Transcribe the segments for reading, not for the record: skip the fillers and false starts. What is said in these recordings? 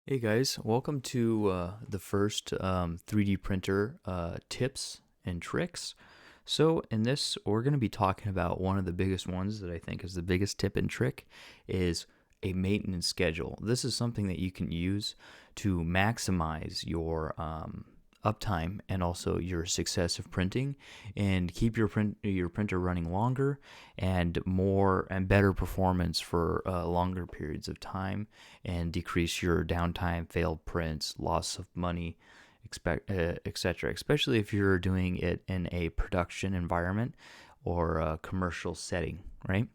Hey guys, welcome to the first 3D printer tips and tricks. So in this, we're going to be talking about one of the biggest ones that I think is the biggest tip and trick is a maintenance schedule. This is something that you can use to maximize your uptime and also your success of printing and keep your printer running longer and more and better performance for longer periods of time and decrease your downtime, failed prints, loss of money, etc. Especially if you're doing it in a production environment or a commercial setting, right?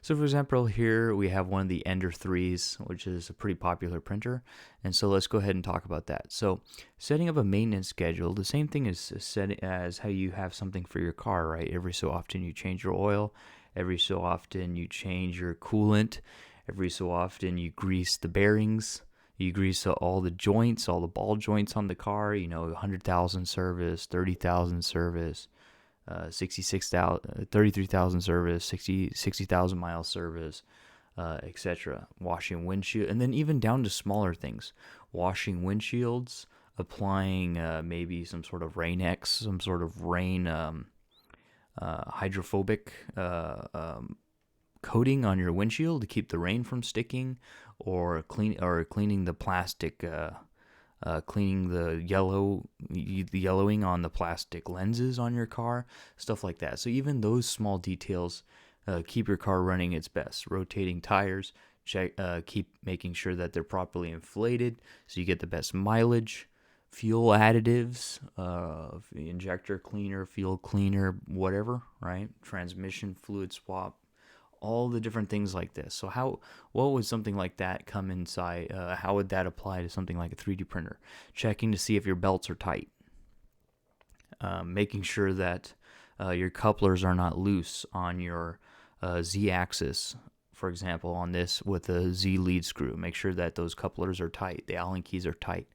So for example, here we have one of the Ender 3s, which is a pretty popular printer. And so let's go ahead and talk about that. So setting up a maintenance schedule, the same thing as how you have something for your car, right? Every so often you change your oil, every so often you change your coolant, every so often you grease the bearings, you grease all the joints, all the ball joints on the car, 100,000 service, 30,000 service, 33,000 service, 60,000 mile service, etc. Washing windshield, and then even down to smaller things, washing windshields, applying maybe some sort of Rain-X, some sort of rain hydrophobic coating on your windshield to keep the rain from sticking, or cleaning the plastic. Cleaning the yellowing on the plastic lenses on your car, stuff like that. So even those small details keep your car running its best. Rotating tires, keep making sure that they're properly inflated so you get the best mileage. Fuel additives, injector cleaner, fuel cleaner, whatever, right? Transmission fluid swap, all the different things like this. So what would something like that come inside? How would that apply to something like a 3D printer? Checking to see if your belts are tight. Making sure that your couplers are not loose on your Z-axis. For example, on this with a Z lead screw, make sure that those couplers are tight. The Allen keys are tight.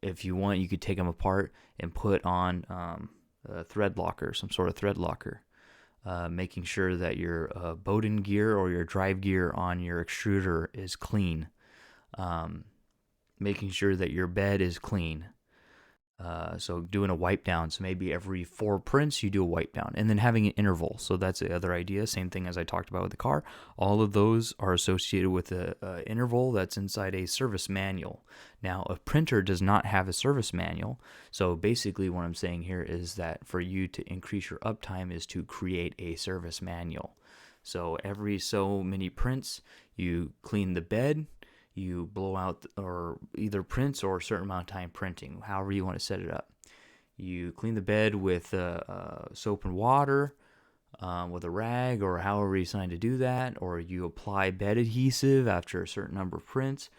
If you want, you could take them apart and put on a thread locker, some sort of thread locker. Making sure that your Bowden gear or your drive gear on your extruder is clean. Making sure that your bed is clean. So doing a wipe down. So maybe every 4 prints you do a wipe down, and then having an interval. So that's the other idea. Same thing as I talked about with the car. All of those are associated with a interval that's inside a service manual. Now a printer does not have a service manual. So basically what I'm saying here is that for you to increase your uptime is to create a service manual. So every so many prints, you clean the bed, you blow out or either prints or a certain amount of time printing, however you want to set it up. You clean the bed with soap and water, with a rag, or however you decide to do that, or you apply bed adhesive after a certain number of prints.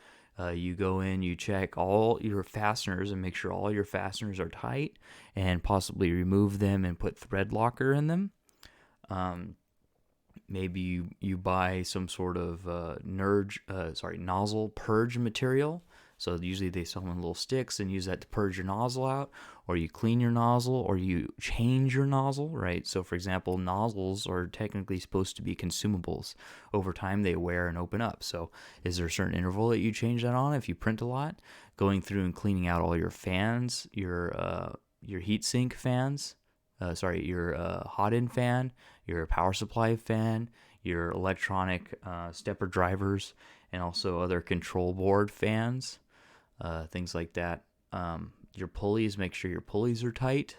You go in, you check all your fasteners and make sure all your fasteners are tight, and possibly remove them and put thread locker in them. Maybe you buy some sort of nozzle purge material. So usually they sell them in little sticks and use that to purge your nozzle out, or you clean your nozzle, or you change your nozzle, right? So for example, nozzles are technically supposed to be consumables. Over time they wear and open up. So is there a certain interval that you change that on if you print a lot? Going through and cleaning out all your fans, your heat sink fans, your hot end fan, your power supply fan, your electronic stepper drivers, and also other control board fans, things like that. Your pulleys, make sure your pulleys are tight.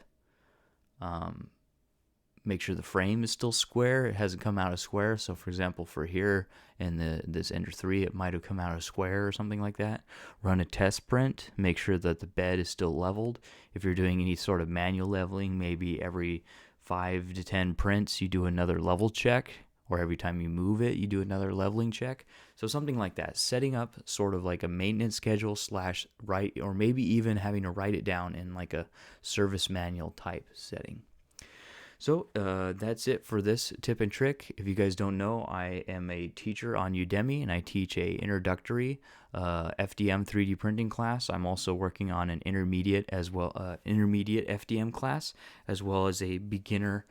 Make sure the frame is still square. It hasn't come out of square. So for example, for here in this Ender 3, it might have come out of square or something like that. Run a test print. Make sure that the bed is still leveled. If you're doing any sort of manual leveling, maybe every 5 to 10 prints, you do another level check. Or every time you move it, you do another leveling check. So something like that. Setting up sort of like a maintenance schedule / write, or maybe even having to write it down in like a service manual type setting. So that's it for this tip and trick. If you guys don't know, I am a teacher on Udemy, and I teach a introductory FDM 3D printing class. I'm also working on an intermediate intermediate FDM class, as well as a beginning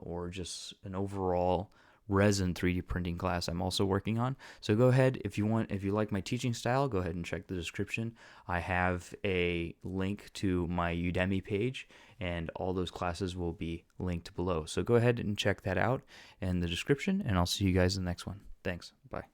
or just an overall resin 3D printing class I'm also working on. So go ahead, if you like my teaching style, go ahead and check the description. I have a link to my Udemy page, and all those classes will be linked below. So go ahead and check that out in the description, and I'll see you guys in the next one. Thanks. Bye.